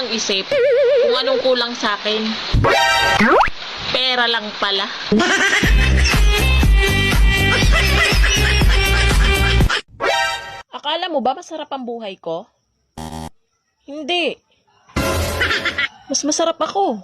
dalawang isip kung anong kulang sa akin. Pera lang pala. Akala mo ba masarap ang buhay ko? Hindi. Mas masarap ako.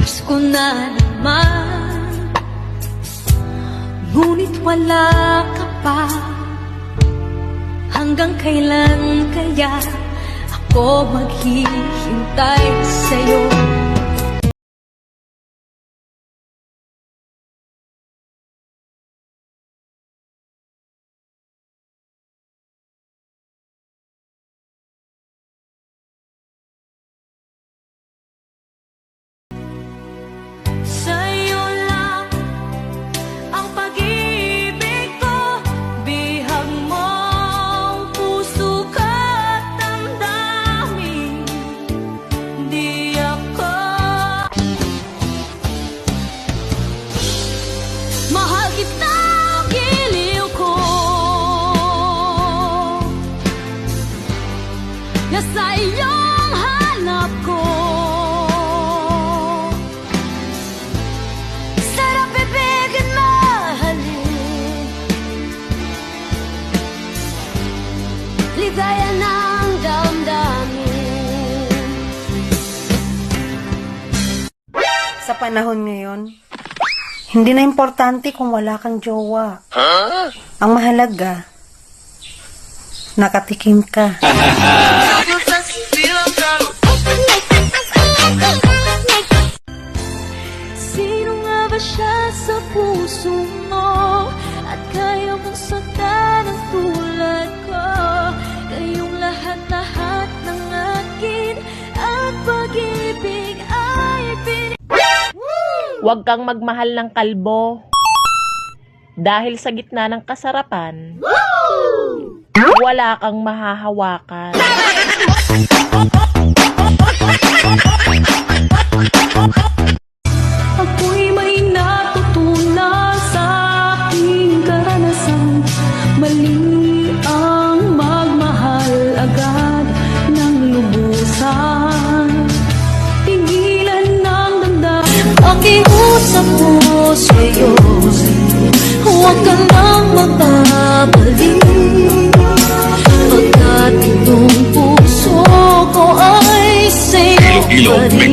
Pasko na naman, ngunit wala ka pa. Hanggang kailan kaya ako maghihintay sa'yo? Sa'yo lang ang pag-ibig ko, bihag mo ang puso ka't damdamin. Di ako mahal kita, giliw ko. Nasa iyong hanap ko. Sarap ibigin, mahalin, ligaya ng damdamin. Sa panahon ngayon, hindi na importante kung wala kang jowa. Ang mahalaga, nakatikim ka. Sino nga ba siya sa puso mo? At kaya mong saktan ang tulad ko? Kayong lahat-lahat ng akin at pag-ibig ay Huwag kang magmahal ng kalbo. Dahil sa gitna ng kasarapan, wala kang mahahawakan. Ako'y may natutunan sa aking karanasan. Mali ang magmahal agad ng lubusan. Tigilan ng damdamin. Pakiusap ko sa'yo, huwag ka nang magbabalik. Pagkat itong puso ko ay sa'yo pa rin.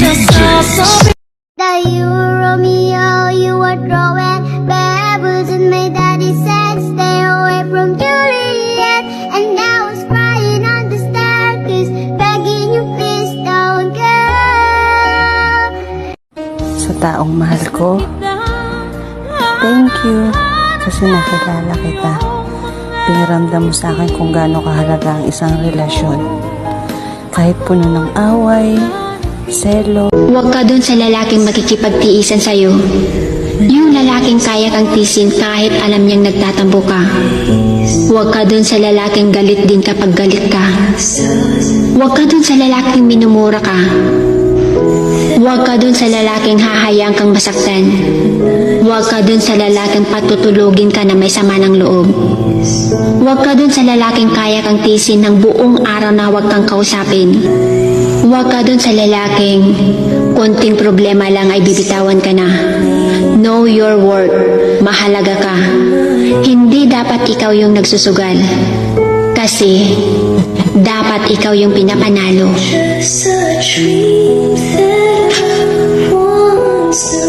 Nasasabi That you were Romeo, you were throwing pebbles in my daddy's said stay away from Juliet. And I was crying on the staircase, begging you please don't go. Sa taong mahal ko, thank you kasi nakilala kita. Pinaramdam mo sa akin kung gaano kahalaga ang isang relasyon. Kahit puno ng away, selo. Huwag ka dun sa lalaking makikipagtiisan sa'yo. Yung lalaking kaya kang tisin kahit alam niyang nagtatampo ka. Huwag ka dun sa lalaking galit din kapag galit ka. Huwag ka dun sa lalaking minumura ka. Huwag ka dun sa lalaking hahayang kang masaktan. Huwag ka dun sa lalaking patutulugin ka na may sama ng loob. Huwag ka dun sa lalaking kaya kang tisin ng buong araw na huwag kang kausapin. Huwag ka dun sa lalaking konting problema lang ay bibitawan ka na. Know your worth. Mahalaga ka. Hindi dapat ikaw yung nagsusugal. Kasi dapat ikaw yung pinapanalo. Just a dream that I once